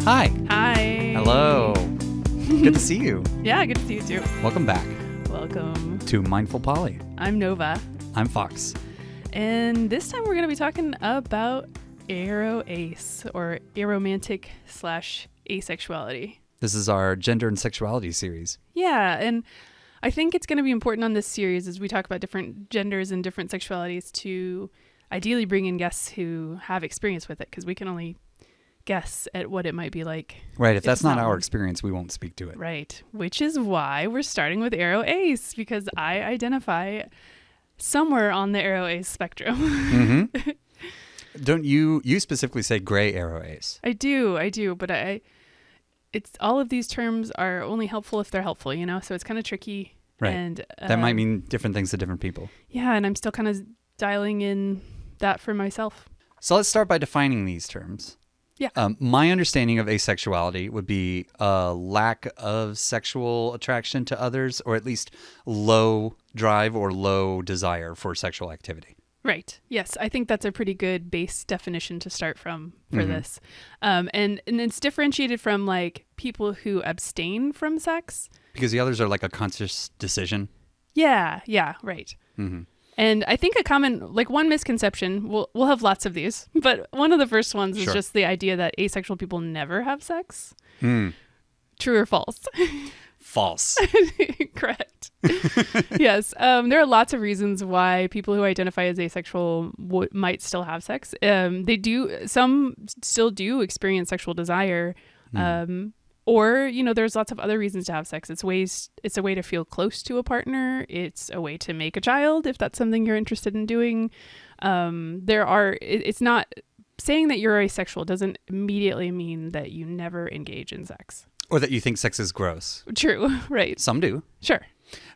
Hi. Hi. Hello. Good to see you. Yeah, good to see you too. Welcome back Welcome. to Mindful Poly. I'm Nova. I'm Fox. And this time we're going to be talking about AroAce, or aromantic / asexuality. This is our gender and sexuality series. Yeah, and I think it's going to be important on this series as we talk about different genders and different sexualities to ideally bring in guests who have experience with it, because we can only guess at what it might be like. Right. If that's not our experience, we won't speak to it. Right. Which is why we're starting with AroAce, because I identify somewhere on the AroAce spectrum. Mm-hmm. Don't you specifically say gray AroAce? I do, but it's all of these terms are only helpful if they're helpful, so it's kind of tricky. Right. And that might mean different things to different people. Yeah, and I'm still kind of dialing in that for myself. So let's start by defining these terms. Yeah. My understanding of asexuality would be a lack of sexual attraction to others, or at least low drive or low desire for sexual activity. Right. Yes, I think that's a pretty good base definition to start from for this. And it's differentiated from like people who abstain from sex. Because the others are like a conscious decision. Yeah, right. Mm-hmm. And I think a common, like one misconception, we'll have lots of these, but one of the first ones is just the idea that asexual people never have sex. True or false? False. Correct. Yes. There are lots of reasons why people who identify as asexual might still have sex. Some still do experience sexual desire. Or, there's lots of other reasons to have sex. It's a way to feel close to a partner. It's a way to make a child, if that's something you're interested in doing. It's not saying that you're asexual doesn't immediately mean that you never engage in sex. Or that you think sex is gross. True, right. Some do. Sure.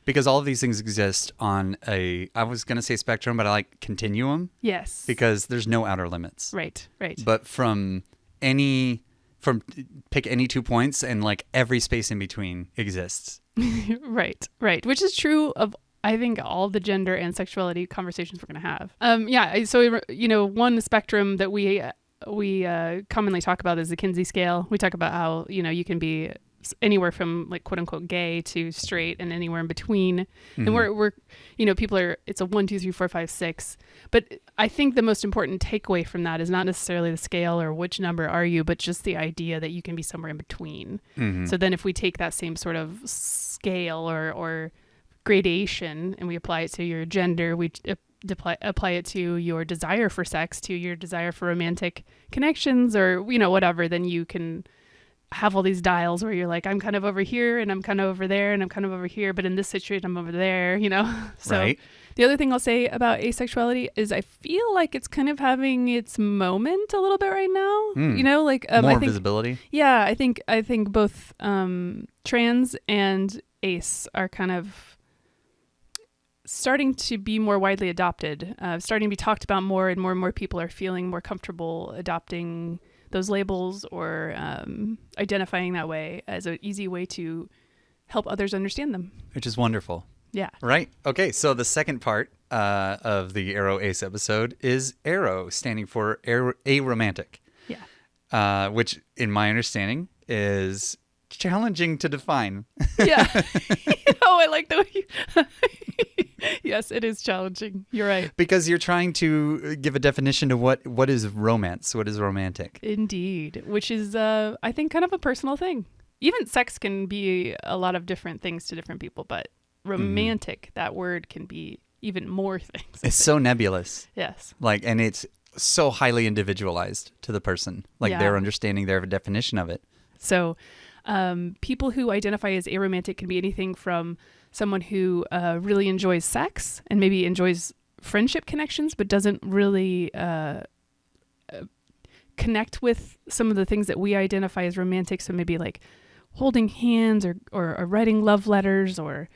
Because all of these things exist on I was going to say spectrum, but I like continuum. Yes. Because there's no outer limits. Right. But pick any 2 points and like every space in between exists. Right. Which is true of, I think, all the gender and sexuality conversations we're going to have. So, one spectrum that we commonly talk about is the Kinsey scale. We talk about how, you can be anywhere from like quote unquote gay to straight and anywhere in between. And we're people are, it's a 1, 2, 3, 4, 5, 6. But I think the most important takeaway from that is not necessarily the scale or which number are you, but just the idea that you can be somewhere in between. So then if we take that same sort of scale or gradation and we apply it to your gender, we apply it to your desire for sex, to your desire for romantic connections, or whatever, then you can have all these dials where you're like, I'm kind of over here and I'm kind of over there and I'm kind of over here, but in this situation I'm over there, So right. The other thing I'll say about asexuality is I feel like it's kind of having its moment a little bit right now. More I think, visibility. Yeah, I think both trans and ace are kind of starting to be more widely adopted, starting to be talked about more, and more people are feeling more comfortable adopting those labels or identifying that way as an easy way to help others understand them. Which is wonderful. Yeah. Right. Okay. So the second part of the AroAce episode is Aro, standing for aromantic. Yeah. Which, in my understanding, is challenging to define. Yeah. I like the way you... Yes, it is challenging. You're right. Because you're trying to give a definition to what is romance, what is romantic. Indeed, which is, I think, kind of a personal thing. Even sex can be a lot of different things to different people, but romantic, that word can be even more things. It's so nebulous. Yes. And it's so highly individualized to the person, their understanding, their definition of it. So people who identify as aromantic can be anything from someone who really enjoys sex and maybe enjoys friendship connections, but doesn't really connect with some of the things that we identify as romantic. So maybe like holding hands or writing love letters, or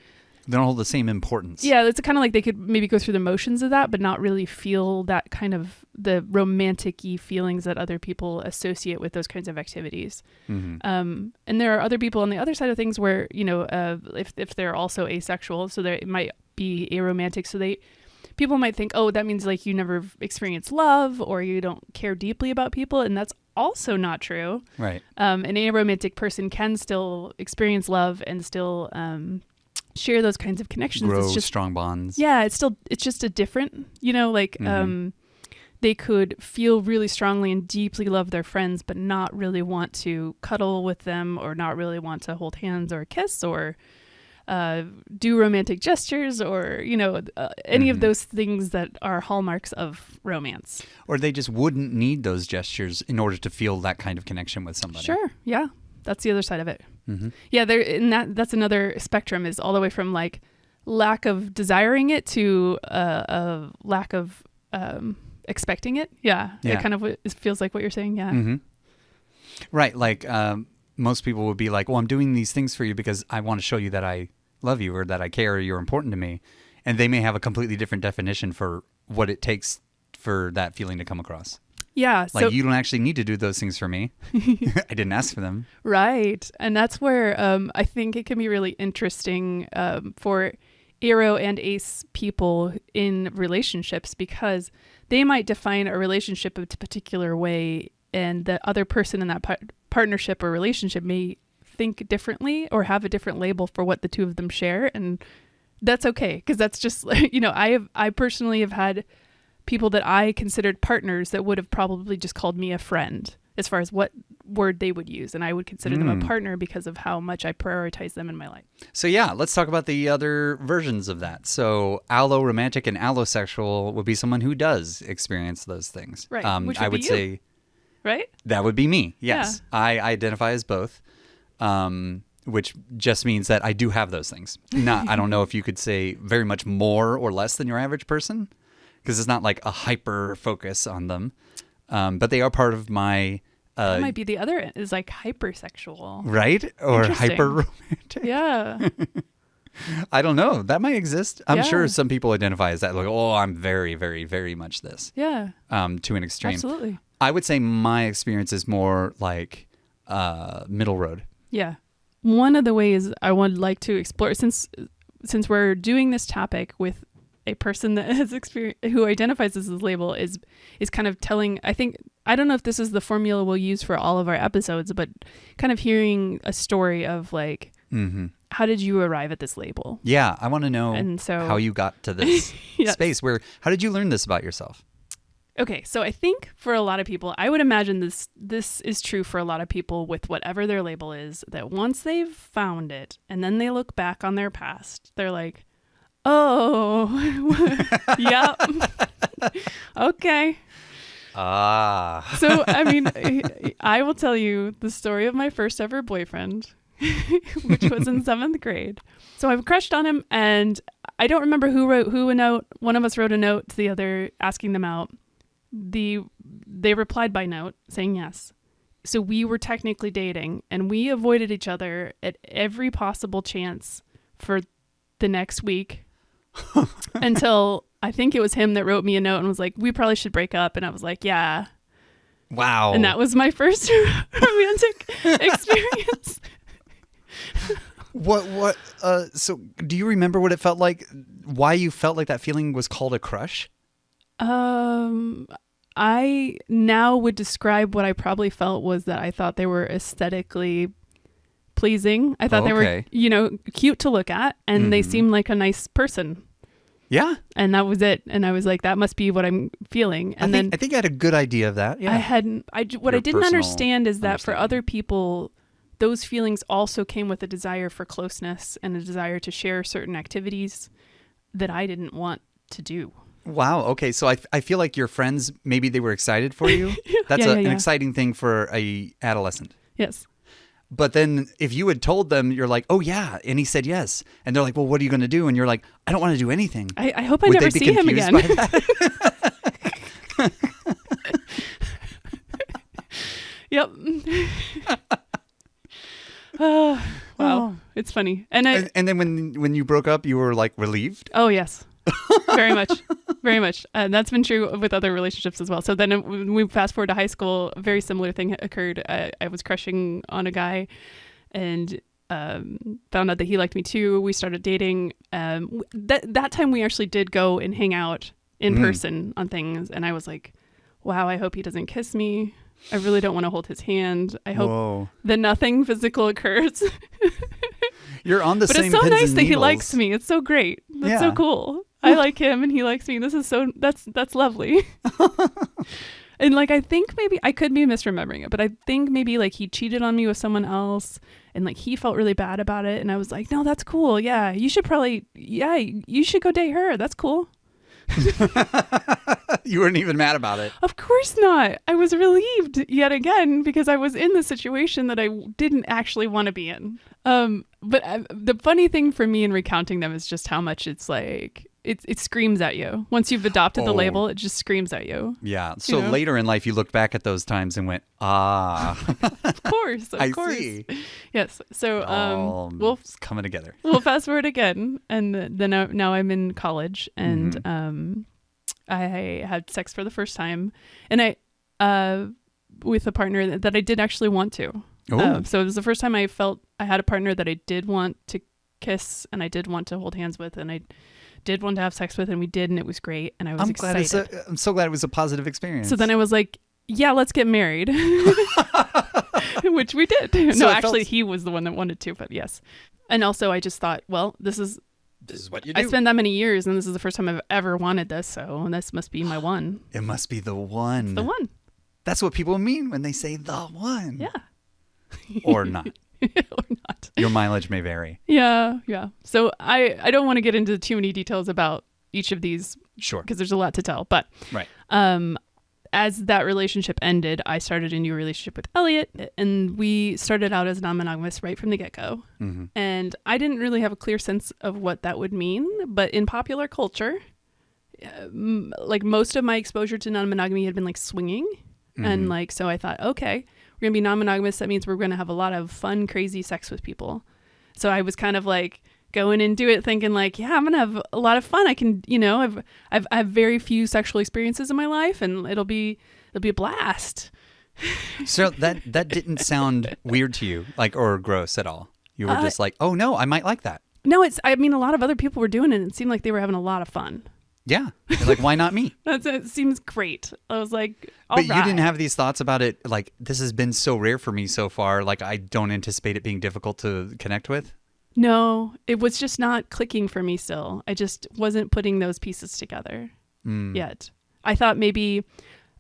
they don't hold the same importance. Yeah, it's kind of like they could maybe go through the motions of that, but not really feel that kind of the romantic-y feelings that other people associate with those kinds of activities. And there are other people on the other side of things where, if they're also asexual, so it might be aromantic, so people might think, oh, that means like you never experienced love or you don't care deeply about people. And that's also not true. Right. An aromantic person can still experience love and still share those kinds of connections. Grow It's just strong bonds. yeah, it's just a different, like they could feel really strongly and deeply love their friends, but not really want to cuddle with them or not really want to hold hands or kiss or do romantic gestures or, any of those things that are hallmarks of romance. Or they just wouldn't need those gestures in order to feel that kind of connection with somebody. Sure. Yeah. That's the other side of it. Mm-hmm. Yeah. That's another spectrum, is all the way from like lack of desiring it to a lack of expecting it. Yeah. It kind of feels like what you're saying. Yeah. Mm-hmm. Right. Like most people would be like, well, I'm doing these things for you because I want to show you that I love you or that I care or you're important to me. And they may have a completely different definition for what it takes for that feeling to come across. Yeah. Like, you don't actually need to do those things for me. I didn't ask for them. Right. And that's where I think it can be really interesting for Aro and Ace people in relationships, because they might define a relationship a particular way, and the other person in that partnership or relationship may think differently or have a different label for what the two of them share. And that's okay, because that's just, I personally have had people that I considered partners that would have probably just called me a friend as far as what word they would use. And I would consider them a partner because of how much I prioritize them in my life. So yeah, let's talk about the other versions of that. So alloromantic and allosexual would be someone who does experience those things. Right. Which I would would be you, say right? That would be me. Yes. Yeah. I identify as both. Which just means that I do have those things. I don't know if you could say very much more or less than your average person, because it's not like a hyper focus on them. But they are part of my... that might be the other end, is like hypersexual. Right? Or hyper romantic. Yeah. I don't know. That might exist. I'm sure some people identify as that. Like, oh, I'm very, very, very much this. Yeah. To an extreme. Absolutely. I would say my experience is more like middle road. Yeah. One of the ways I would like to explore, since we're doing this topic with a person that has who identifies as this label, is kind of telling, I don't know if this is the formula we'll use for all of our episodes, but kind of hearing a story of like, how did you arrive at this label? Yeah, I want to know how you got to this space. How did you learn this about yourself? Okay, so I think for a lot of people, I would imagine this is true for a lot of people with whatever their label is, that once they've found it and then they look back on their past, they're like, oh, yep, okay. So, I mean, I will tell you the story of my first ever boyfriend, which was in 7th grade. So I crushed on him, and I don't remember who wrote who a note. One of us wrote a note to the other asking them out. They replied by note saying yes. So we were technically dating, and we avoided each other at every possible chance for the next week until I think it was him that wrote me a note and was like, we probably should break up. And I was like, yeah. Wow. And that was my first romantic experience. What so do you remember what it felt like, why you felt like that feeling was called a crush? I now would describe what I probably felt was that I thought they were aesthetically pleasing. I thought they were, cute to look at, and they seemed like a nice person. Yeah. And that was it. And I was like, that must be what I'm feeling. And I think I had a good idea of that. Yeah. What I didn't understand is that for other people, those feelings also came with a desire for closeness and a desire to share certain activities that I didn't want to do. Wow. Okay. So I feel like your friends, maybe they were excited for you. That's an exciting thing for a adolescent. Yes. But then if you had told them, you're like, oh yeah. And he said yes. And they're like, well, what are you going to do? And you're like, I don't want to do anything. I hope I never see him again. Yep. Oh, wow. It's funny. And then when you broke up, you were like relieved? Oh, yes. Very much. Very much. And that's been true with other relationships as well. So then when we fast forward to high school, a very similar thing occurred. I was crushing on a guy and found out that he liked me too. We started dating. That time we actually did go and hang out in person on things. And I was like, wow, I hope he doesn't kiss me. I really don't want to hold his hand. I hope Whoa. that nothing physical occurs. You're on the but same it's so pins nice and that he needles. likes me. It's so great. That's so cool. I like him and he likes me. This is that's lovely. And like, I think maybe I could be misremembering it, but I think maybe like he cheated on me with someone else and like he felt really bad about it. And I was like, no, that's cool. Yeah, you should go date her. That's cool. You weren't even mad about it. Of course not. I was relieved yet again because I was in the situation that I didn't actually want to be in. But the funny thing for me in recounting them is just how much it's like, it screams at you. Once you've adopted the label, it just screams at you. Yeah. So later in life, you looked back at those times and went, ah. Of course. I see. Yes. So it's coming together. We'll fast forward again. And then now I'm in college and I had sex for the first time. And I with a partner that I did actually want to. So it was the first time I felt I had a partner that I did want to kiss and I did want to hold hands with and I did want to have sex with, and we did, and it was great, and I was excited. I'm so glad it was a positive experience. So then I was like, yeah, let's get married, which we did. So no, actually, he was the one that wanted to, but yes. And also I just thought, well, this is what you do. I spent that many years, and this is the first time I've ever wanted this, so this must be my one. It must be the one. It's the one. That's what people mean when they say the one. Yeah. Or not. Or not. Your mileage may vary. Yeah. So I don't want to get into too many details about each of these. Sure. Because there's a lot to tell. But right. As that relationship ended, I started a new relationship with Elliot, and we started out as non-monogamous right from the get-go. Mm-hmm. And I didn't really have a clear sense of what that would mean, but in popular culture, like most of my exposure to non-monogamy had been like swinging. Mm-hmm. And like, so I thought, okay, we're going to be non-monogamous. That means we're going to have a lot of fun, crazy sex with people. So I was kind of like going into it thinking like, yeah, I'm going to have a lot of fun. I can, I've very few sexual experiences in my life and it'll be a blast. So that didn't sound weird to you, like, or gross at all. You were just like, oh no, I might like that. No, a lot of other people were doing it and it seemed like they were having a lot of fun. Yeah. You're like, why not me? It seems great. I was like, but you didn't have these thoughts about it. Like, this has been so rare for me so far. Like, I don't anticipate it being difficult to connect with. No, it was just not clicking for me still. I just wasn't putting those pieces together yet. I thought maybe,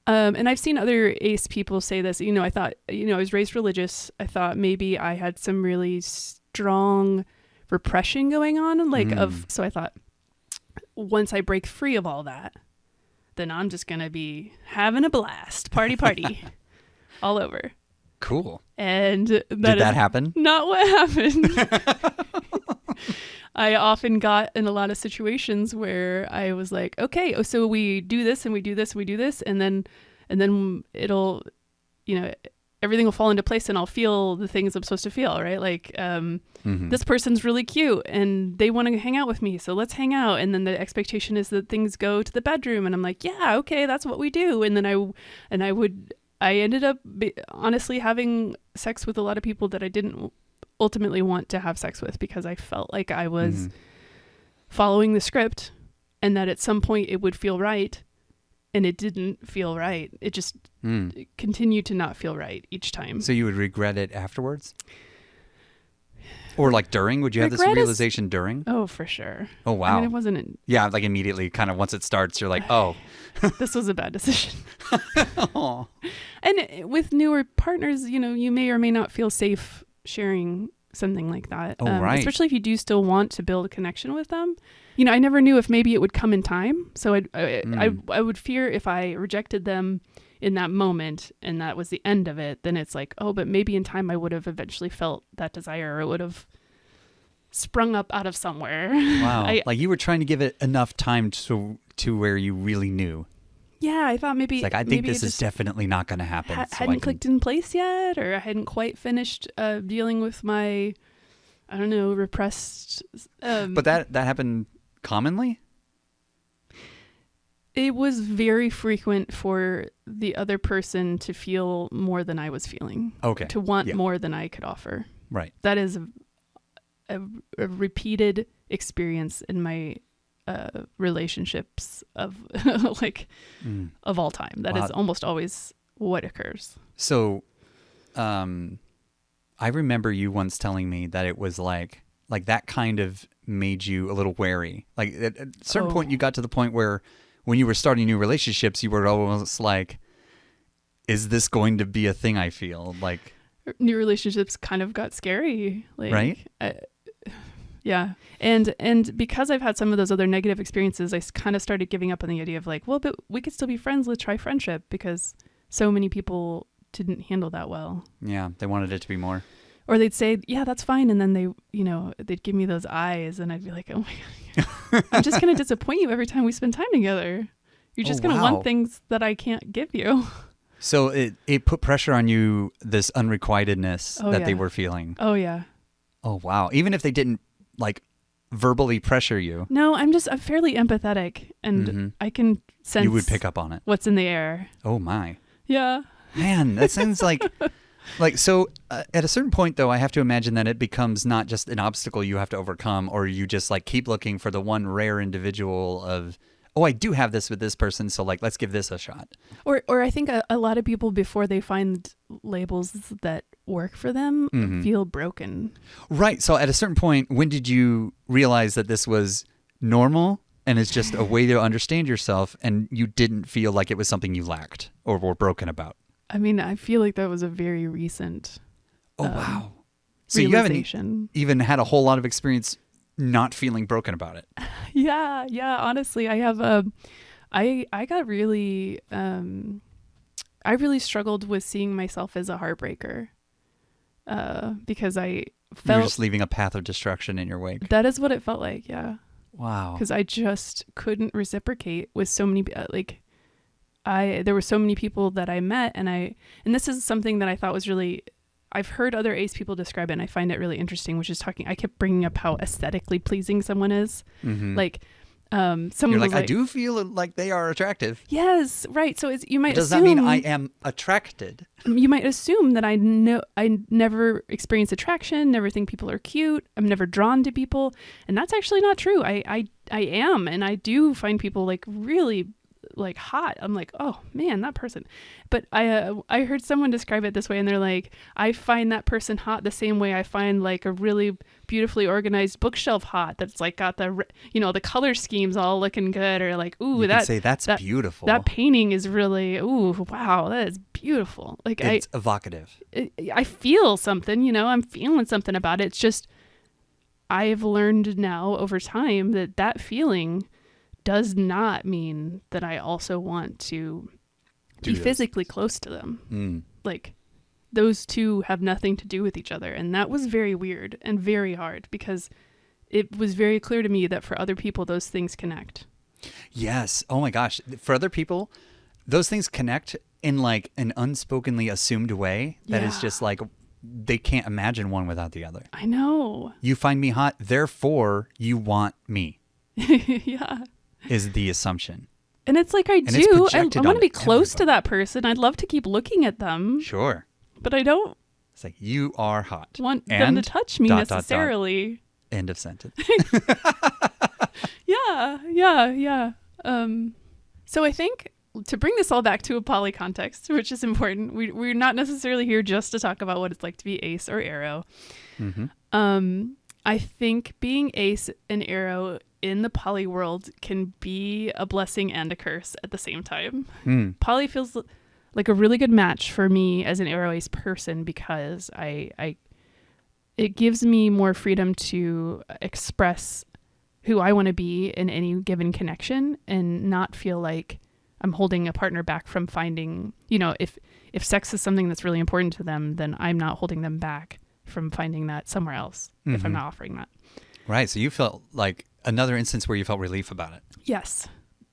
and I've seen other ACE people say this, I thought, I was raised religious. I thought maybe I had some really strong repression going on, so I thought, once I break free of all that, then I'm just going to be having a blast. Party. All over. Cool. And did that happen? Not what happened. I often got in a lot of situations where I was like, okay, so we do this and we do this and we do this. And then it'll, everything will fall into place and I'll feel the things I'm supposed to feel, right? Like, this person's really cute and they want to hang out with me, so let's hang out. And then the expectation is that things go to the bedroom and I'm like, yeah, okay, that's what we do. And then I ended up honestly having sex with a lot of people that I didn't ultimately want to have sex with because I felt like I was following the script and that at some point it would feel right. And it didn't feel right. It just continued to not feel right each time. So you would regret it afterwards? Or like during? Would you have this realization during? Oh, for sure. Oh, wow. It wasn't... Yeah, like immediately kind of once it starts, you're like, oh. This was a bad decision. And with newer partners, you may or may not feel safe sharing something like that. Oh, right. Especially if you do still want to build a connection with them. I never knew if maybe it would come in time. So I would fear if I rejected them in that moment and that was the end of it, then it's like, oh, but maybe in time I would have eventually felt that desire or it would have sprung up out of somewhere. Wow. Like you were trying to give it enough time to where you really knew. Yeah, I thought maybe... It's like, I think this is definitely not going to happen. Hadn't clicked in place yet, or I hadn't quite finished dealing with my, I don't know, repressed... But that happened commonly? It was very frequent for the other person to feel more than I was feeling. Okay. To want more than I could offer. Right. That is a repeated experience in my relationships of like of all time. That is almost always what occurs. So, I remember you once telling me that it was like that kind of made you a little wary. Like at a certain point, you got to the point where when you were starting new relationships, you were almost like, is this going to be a thing I feel? Like new relationships kind of got scary. Like, right? Yeah. And because I've had some of those other negative experiences, I kind of started giving up on the idea of like, well, but we could still be friends. Let's try friendship, because so many people didn't handle that well. Yeah. They wanted it to be more. Or they'd say, yeah, that's fine. And then they, they'd give me those eyes and I'd be like, oh my God, I'm just going to disappoint you every time we spend time together. You're just going to want things that I can't give you. So it put pressure on you, this unrequitedness that they were feeling. Oh, yeah. Oh, wow. Even if they didn't like verbally pressure you. No, I'm fairly empathetic and I can sense. You would pick up on it. What's in the air. Oh, my. Yeah. Man, that sounds like so at a certain point, though, I have to imagine that it becomes not just an obstacle you have to overcome, or you just like keep looking for the one rare individual of, oh, I do have this with this person, so like let's give this a shot. Or I think a lot of people, before they find labels that work for them, feel broken. Right. So at a certain point, when did you realize that this was normal and it's just a way to understand yourself, and you didn't feel like it was something you lacked or were broken about? I mean, I feel like that was a very recent wow. So you haven't even had a whole lot of experience not feeling broken about it. Yeah. Honestly, I have I got really I really struggled with seeing myself as a heartbreaker because I felt you're just leaving a path of destruction in your wake. That is what it felt like. Yeah. Wow. Because I just couldn't reciprocate with so many there were so many people that I met, and this is something that I thought was really, I've heard other ACE people describe it, and I find it really interesting, which is I kept bringing up how aesthetically pleasing someone is. Like, someone you're like, I do feel like they are attractive. Yes, right. So you might does assume, that mean I am attracted? You might assume that I never experience attraction, never think people are cute, I'm never drawn to people, and that's actually not true. I am, and I do find people like really like hot. I'm like, oh man, that person. But I heard someone describe it this way, and they're like, I find that person hot the same way I find like a really beautifully organized bookshelf hot, that's like got the the color schemes all looking good, or like, ooh, that's beautiful. That painting is really, ooh, wow, that is beautiful. Like it's evocative. I feel something, I'm feeling something about it. It's just I've learned now over time that feeling does not mean that I also want to be physically close to them. Like those two have nothing to do with each other. And that was very weird and very hard, because it was very clear to me that for other people, those things connect. Yes. Oh my gosh. For other people, those things connect in like an unspokenly assumed way that is just like, they can't imagine one without the other. I know. You find me hot, therefore you want me. Yeah. Is the assumption. And it's like, I want to be close to that person. I'd love to keep looking at them. Sure. But I don't. It's like, you are hot. Want them to touch me necessarily. End of sentence. Yeah. So I think to bring this all back to a poly context, which is important, we're not necessarily here just to talk about what it's like to be ace or aro. I think being ace and aro in the poly world can be a blessing and a curse at the same time. Poly feels like a really good match for me as an AroAce person, because it gives me more freedom to express who I want to be in any given connection, and not feel like I'm holding a partner back from finding, if sex is something that's really important to them, then I'm not holding them back from finding that somewhere else if I'm not offering that. Right. So you felt like another instance where you felt relief about it. Yes.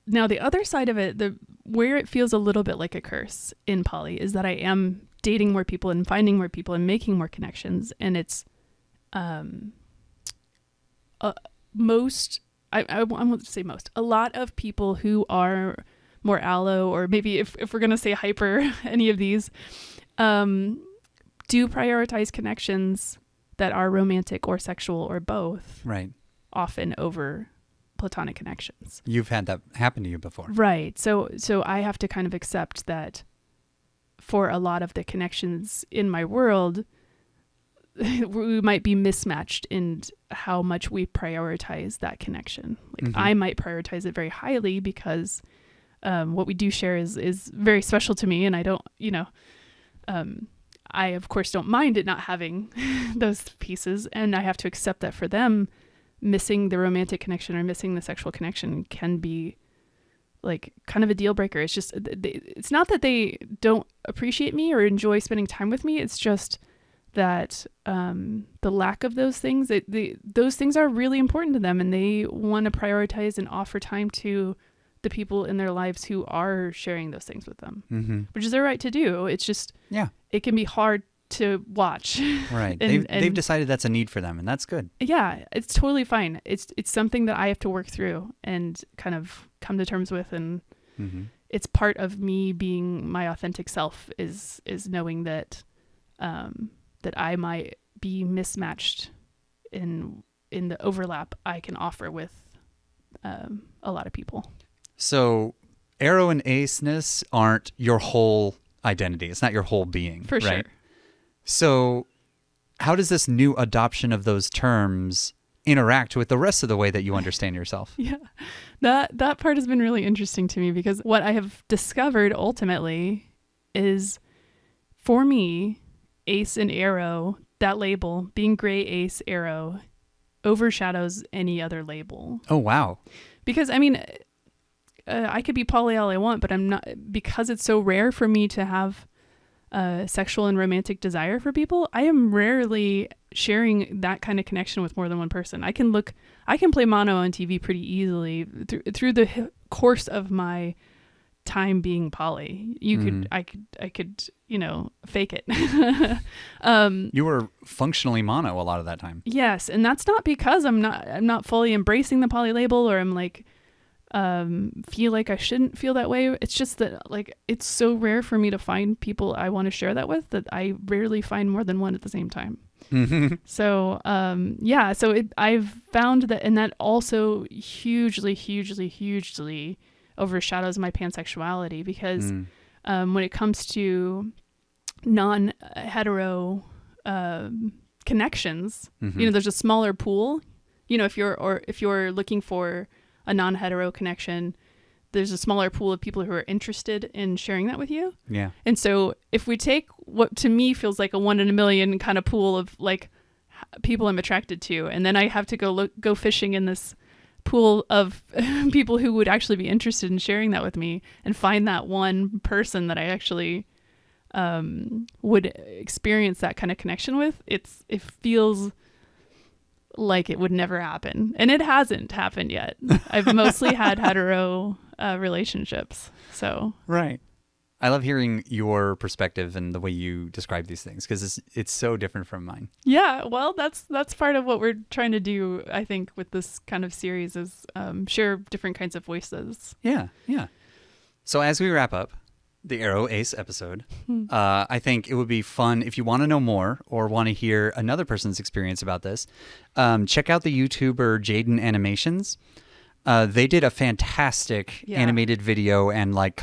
Now, the other side of it, where it feels a little bit like a curse in poly, is that I am dating more people and finding more people and making more connections. And it's most, I won't say most, a lot of people who are more allo, or maybe if we're going to say hyper, any of these, do prioritize connections that are romantic or sexual or both. Right. Often over platonic connections. You've had that happen to you before. Right. So I have to kind of accept that for a lot of the connections in my world, we might be mismatched in how much we prioritize that connection. Like I might prioritize it very highly because what we do share is very special to me, and I don't, I of course don't mind it not having those pieces, and I have to accept that for them, missing the romantic connection or missing the sexual connection can be like kind of a deal breaker. It's just, it's not that they don't appreciate me or enjoy spending time with me. It's just that the lack of those things, those things are really important to them, and they want to prioritize and offer time to the people in their lives who are sharing those things with them, which is their right to do. It's just, it can be hard to watch. Right. They've decided that's a need for them, and that's good. Yeah, it's totally fine. It's something that I have to work through and kind of come to terms with, and it's part of me being my authentic self is knowing that that I might be mismatched in the overlap I can offer with a lot of people. So Aro and Ace-ness aren't your whole identity. It's not your whole being. For right? sure. So how does this new adoption of those terms interact with the rest of the way that you understand yourself? Yeah, that part has been really interesting to me, because what I have discovered ultimately is, for me, Ace and Aro, that label, being gray, Ace, Aro, overshadows any other label. Oh, wow. Because, I mean, I could be poly all I want, but I'm not, because it's so rare for me to have sexual and romantic desire for people. I am rarely sharing that kind of connection with more than one person. I can play mono on TV pretty easily through the course of my time being poly. I could fake it. You were functionally mono a lot of that time. Yes, and that's not because I'm not fully embracing the poly label, or I'm like feel like I shouldn't feel that way. It's just that, like, it's so rare for me to find people I want to share that with that I rarely find more than one at the same time. So I've found that, and that also hugely overshadows my pansexuality, because when it comes to non-hetero connections, there's a smaller pool. If you're looking for a non-hetero connection, there's a smaller pool of people who are interested in sharing that with you. Yeah. And so if we take what to me feels like a 1 in a million kind of pool of like people I'm attracted to, and then I have to go fishing in this pool of people who would actually be interested in sharing that with me, and find that one person that I actually would experience that kind of connection with, it feels like it would never happen. And it hasn't happened yet. I've mostly had hetero relationships. So right. I love hearing your perspective and the way you describe these things, because it's so different from mine. Yeah, well, that's part of what we're trying to do, I think, with this kind of series, is share different kinds of voices. Yeah. So as we wrap up the AroAce episode, I think it would be fun, if you want to know more or want to hear another person's experience about this, check out the YouTuber Jaden Animations. They did a fantastic animated video, and like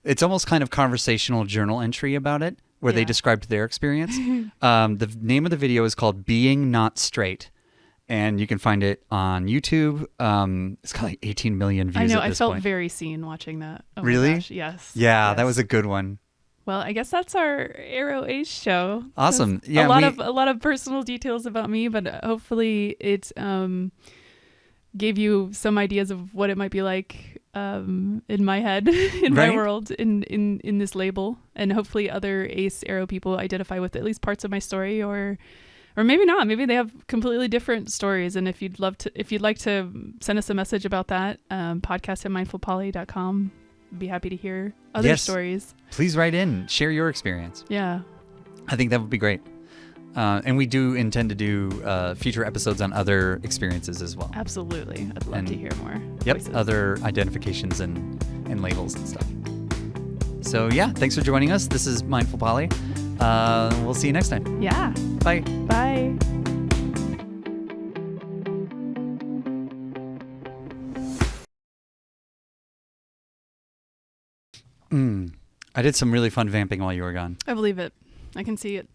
it's almost kind of conversational journal entry about it, where they described their experience. The name of the video is called Being Not Straight, and you can find it on YouTube. It's got like 18 million views. I know. At this I felt point. very seen watching that. Oh really? My gosh, yes. Yeah, yes. That was a good one. Well, I guess that's our AroAce show. Awesome. That's a lot of personal details about me, but hopefully it gave you some ideas of what it might be like in my head, in my world, in this label, and hopefully other Ace Aro people identify with at least parts of my story, or maybe not. Maybe they have completely different stories. And if you'd like to send us a message about that, podcast@mindfulpoly.com. I'd be happy to hear other stories. Please write in, share your experience. Yeah, I think that would be great. And we do intend to do future episodes on other experiences as well. Absolutely. I'd love to hear more. Yep. Voices. Other identifications and labels and stuff. So yeah, thanks for joining us. This is Mindful Poly. We'll see you next time. Yeah. Bye. Bye. I did some really fun vamping while you were gone. I believe it. I can see it.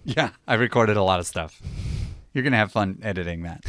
Yeah, I recorded a lot of stuff. You're going to have fun editing that.